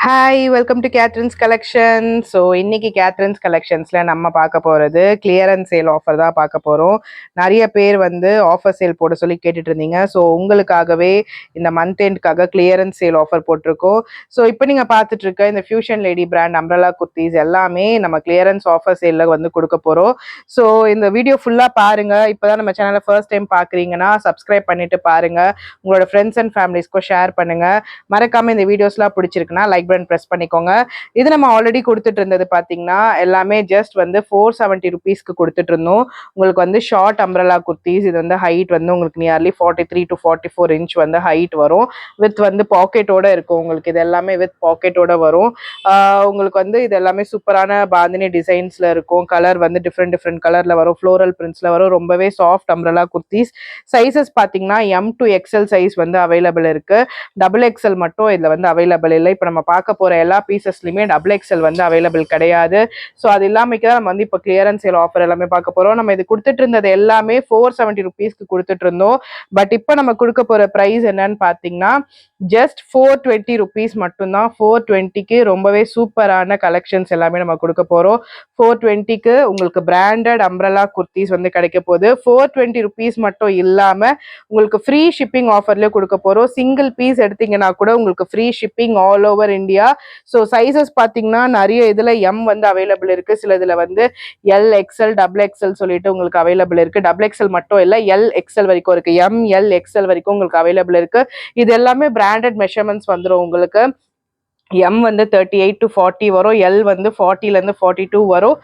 Hi welcome to Catherine's collection. So இன்னைக்கு Catherine's கலெக்ஷன்ஸில் நம்ம பார்க்க போகிறது கிளியரன்ஸ் சேல் ஆஃபர் தான் பார்க்க போகிறோம். நிறைய பேர் வந்து ஆஃபர் சேல் போட சொல்லி கேட்டுட்டு இருந்தீங்க. ஸோ உங்களுக்காகவே இந்த மந்த் எண்டுக்காக கிளியரன்ஸ் சேல் ஆஃபர் போட்டிருக்கோம். ஸோ இப்போ நீங்கள் பார்த்துட்டு இருக்க இந்த ஃபியூஷன் லேடி பிராண்ட் அம்ரலா குர்த்திஸ் எல்லாமே நம்ம கிளியரன்ஸ் ஆஃபர் சேலில் வந்து கொடுக்க போகிறோம். ஸோ இந்த வீடியோ ஃபுல்லாக பாருங்கள். இப்போ தான் நம்ம சேனலை ஃபர்ஸ்ட் டைம் பார்க்குறீங்கன்னா சப்ஸ்கிரைப் பண்ணிட்டு பாருங்கள். உங்களோட ஃப்ரெண்ட்ஸ் அண்ட் ஃபேமிலிஸ்க்கும் ஷேர் பண்ணுங்கள். மறக்காமல் இந்த வீடியோஸ்லாம் பிடிச்சிருக்குன்னா லைக் பட்டன் பிரஸ் பண்ணிக்கோங்க. இது நம்ம ஆல்ரெடி கொடுத்துட்டு இருந்தது பார்த்தீங்கன்னா எல்லாமே ஜஸ்ட் வந்து 470 ருபீஸ்க்கு கொடுத்துட்டு இருந்தோம். உங்களுக்கு வந்து ஷார்ட் அம்ரலா குர்த்திஸ். இது வந்து ஹைட் வந்து உங்களுக்கு நியர்லி 43 to 44 இன்ச் வந்து ஹைட் வரும். வித் வந்து பாக்கெட்டோட இருக்கும். உங்களுக்கு இது எல்லாமே வித் பாக்கெட்டோட வரும். உங்களுக்கு வந்து இது எல்லாமே சூப்பரான பாந்தினி டிசைன்ஸ்ல இருக்கும். கலர் வந்து டிஃப்ரெண்ட் கலர்ல வரும். ஃப்ளோரல் பிரிண்ட்ஸ்ல வரும். ரொம்பவே சாஃப்ட் அம்ரலா குர்த்திஸ். சைசஸ் பார்த்தீங்கன்னா M to XL சைஸ் வந்து அவைலபிள் இருக்கு. XXL மட்டும் இதுல வந்து அவைலபிள் இல்லை. இப்போ நம்ம பார்க்க போற எல்லா பீசஸ்லயுமே XXL வந்து அவைலபிள் கிடையாது. ஸோ அது இல்லாமக்கு தான் நம்ம வந்து இப்போ கிளியரன்ஸ் சேல் ஆஃபர் எல்லாமே பார்க்க போறோம். நம்ம இது கொடுத்துட்டு இருந்தது எல்லாமே 470 ருபீஸ்க்கு கொடுத்துட்டு இருந்தோம். பட் இப்போ நம்ம கொடுக்க போற பிரைஸ் என்னன்னு பார்த்தீங்கன்னா ஜஸ்ட் 420 ருபீஸ் மட்டும்தான். 420க்கு ரொம்பவே சூப்பரான கலெக்ஷன்ஸ் எல்லாமே நம்ம கொடுக்க போறோம். 420க்கு உங்களுக்கு பிராண்டட் அம்ரலா குர்த்திஸ் வந்து கிடைக்க போகுது. 420 ருபீஸ் மட்டும் இல்லாம உங்களுக்கு ஃப்ரீ ஷிப்பிங் ஆஃபர்லயே கொடுக்க போறோம். சிங்கிள் பீஸ் எடுத்தீங்கன்னா கூட உங்களுக்கு free shipping all over India. So sizes பார்த்தீங்கன்னா நிறைய இதுல M வந்து அவைலபிள் இருக்கு. சில இதுல வந்து LXL XXL சொல்லிட்டு உங்களுக்கு அவைலபிள் இருக்கு. XXL மட்டும் இல்லை LXL வரைக்கும் இருக்கு. MLXL வரைக்கும் உங்களுக்கு அவைலபிள் இருக்கு. இது எல்லாமே பிராண்டட் மெஷர்மெண்ட்ஸ் வந்துடும் உங்களுக்கு. M வந்து 38 to 40 வரும். L வந்து 40லேருந்து 42 வரும்.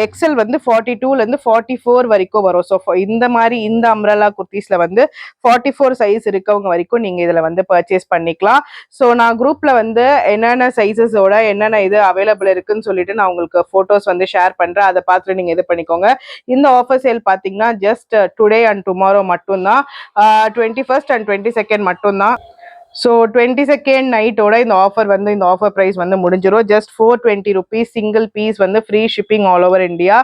XL வந்து 42லேருந்து 44 வரைக்கும் வரும். ஸோ இந்த மாதிரி இந்த அம்ரலா குர்த்திஸில் வந்து 44 சைஸ் இருக்கவங்க வரைக்கும் நீங்கள் இதில் வந்து பர்ச்சேஸ் பண்ணிக்கலாம். ஸோ நான் குரூப்பில் வந்து என்னென்ன சைஸஸோட என்னென்ன இது அவைலபிள் இருக்குன்னு சொல்லிட்டு நான் உங்களுக்கு ஃபோட்டோஸ் வந்து ஷேர் பண்ணுறேன். அதை பார்த்துட்டு நீங்கள் இது பண்ணிக்கோங்க. இந்த ஆஃபர் சேல் பார்த்தீங்கன்னா ஜஸ்ட் டுடே அண்ட் டுமாரோ மட்டும்தான். 21st and 22nd மட்டும்தான். ஸோ 22nd நைட்டோட இந்த ஆஃபர் ப்ரைஸ் வந்து முடிஞ்சிடும். ஜஸ்ட் 420 ருபீஸ் சிங்கிள் பீஸ் வந்து free shipping all over India.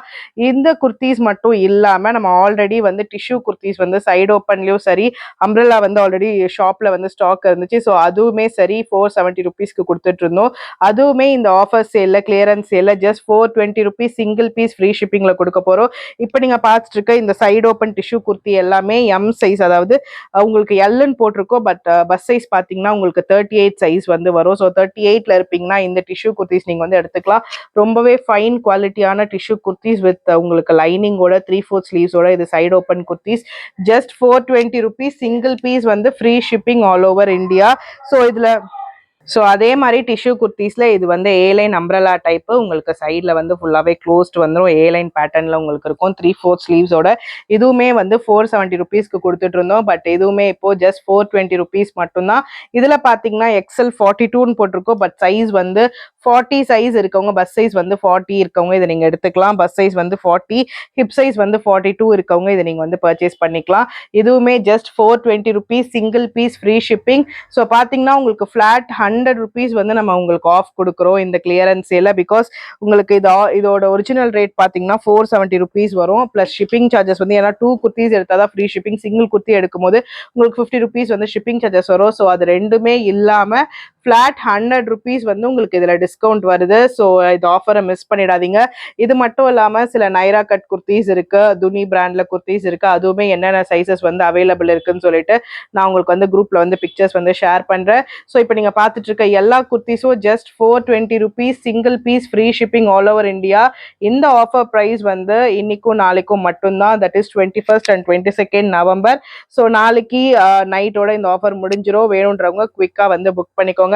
இந்த குர்த்திஸ் மட்டும் இல்லாமல் நம்ம ஆல்ரெடி வந்து டிஷ்யூ குர்த்திஸ் வந்து சைடு ஓப்பன்லேயும் சரி, அம்ரலா வந்து ஆல்ரெடி ஷாப்பில் வந்து ஸ்டாக் இருந்துச்சு. ஸோ அதுவுமே சரி 470 ருபீஸ்க்கு கொடுத்துட்டு இருந்தோம். அதுவுமே இந்த ஆஃபர் சேலில் கிளியரன்ஸ் சேலில் just 420 rupees single piece free ஷிப்பிங்கில் கொடுக்க போகிறோம். இப்போ நீங்கள் பார்த்துட்டு இருக்க இந்த சைடு ஓப்பன் டிஷ்யூ குர்த்தி எல்லாமே M சைஸ், அதாவது உங்களுக்கு Lன்னு போட்டிருக்கோம். பட் பஸ் சைஸ் பார்த்தீங்கன்னா உங்களுக்கு 38 சைஸ் வந்து வரும். ஸோ 38ல இருப்பீங்கன்னா இந்த டிஷ்யூ குர்த்திஸ் நீங்கள் வந்து எடுத்துக்கலாம். ரொம்பவே ஃபைன் குவாலிட்டியான டிஷ்யூ குர்த்திஸ் வித் உங்களுக்கு லைனிங்கோட 3/4 ஸ்லீவ்ஸோட இது side open kurtis. Just 420 rupees single piece வந்து free shipping all over India. So அதே மாதிரி டிஷ்யூ குர்த்திஸில் இது வந்து ஏலைன் அம்ரலா டைப்பு. உங்களுக்கு சைடில் வந்து ஃபுல்லாகவே க்ளோஸ்ட் வந்துடும். ஏலைன் பேட்டர்னில் உங்களுக்கு இருக்கும் 3/4 ஸ்லீவ்ஸோட. இதுவுமே வந்து 470 ருபீஸ்க்கு கொடுத்துட்டு இருந்தோம். பட் இதுவுமே இப்போது ஜஸ்ட் 420 ருபீஸ் மட்டும்தான். இதில் பார்த்தீங்கன்னா XL 42ன்னு போட்டிருக்கோம். பட் சைஸ் வந்து 40 சைஸ் இருக்கவங்க, பஸ் சைஸ் வந்து 40 இருக்கவங்க இதை நீங்கள் எடுத்துக்கலாம். பஸ் சைஸ் வந்து 40, ஹிப் சைஸ் வந்து 42 இருக்கவங்க இதை நீங்கள் வந்து பர்ச்சேஸ் பண்ணிக்கலாம். இதுவுமே just 420 rupees single piece free shipping. So பார்த்தீங்கன்னா உங்களுக்கு ஃப்ளாட் 100 ருபீஸ் வந்து நம்ம உங்களுக்கு ஆஃப் கொடுக்குறோம் இந்த கிளியரன்ஸ் சேல. பிகாஸ் உங்களுக்கு இதோட ஒரிஜினல் ரேட் பார்த்தீங்கன்னா 470 ருபீஸ் வரும். ப்ளஸ் ஷிப்பிங் சார்ஜஸ் வந்து ஏன்னா 2 குர்த்திஸ் எடுத்தால் தான் ஃப்ரீ ஷிப்பிங். சிங்கிள் குர்த்தி எடுக்கும் போது உங்களுக்கு 50 ருபீஸ் வந்து ஷிப்பிங் சார்ஜஸ் வரும். ஸோ அது ரெண்டுமே இல்லாமல் ஃப்ளாட் 100 ருபீஸ் வந்து உங்களுக்கு இதில் டிஸ்கவுண்ட் வருது. ஸோ இந்த ஆஃபரை மிஸ் பண்ணிடாதீங்க. இது மட்டும் இல்லாமல் சில நைரா கட் குர்த்திஸ் இருக்கு, துனி பிராண்ட்ல குர்த்திஸ் இருக்கு. அதுவுமே என்னென்ன சைசஸ் வந்து அவைலபிள் இருக்குன்னு சொல்லிட்டு நான் உங்களுக்கு வந்து குரூப்ல வந்து பிக்சர்ஸ் வந்து ஷேர் பண்றேன். ஸோ இப்போ நீங்க பார்த்துட்டு இருக்க எல்லா குர்த்திஸும் just 420 rupees single piece free shipping all over India. இந்த ஆஃபர் ப்ரைஸ் வந்து இன்னைக்கும் நாளைக்கும் மட்டும்தான். That is 21st and 22nd November. So நாளைக்கு நைட்டோட இந்த ஆஃபர் முடிஞ்சிடும். வேணுன்றவங்க குவிக்கா வந்து புக் பண்ணிக்கோங்க.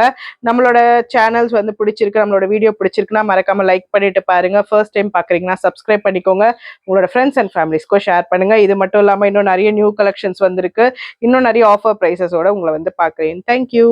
நம்மளோட சேனல்ஸ் வந்து பிடிச்சிருக்கு, நம்மளோட வீடியோ பிடிச்சிருக்குன்னா மறக்காம லைக் பண்ணிட்டு பாருங்க. ஃபர்ஸ்ட் டைம் பாக்குறீங்கன்னா சப்ஸ்கிரைப் பண்ணிக்கோங்க. உங்களோட ஃப்ரெண்ட்ஸ் அண்ட் ஃபேமிலிஸ்க்கும் ஷேர் பண்ணுங்க. இது மட்டும் இல்லாம இன்னும் நிறைய நியூ கலெக்ஷன்ஸ் வந்திருக்கு. இன்னும் நிறைய ஆஃபர் பிரைசஸோட உங்களை வந்து பாக்குறேன். தேங்க்யூ.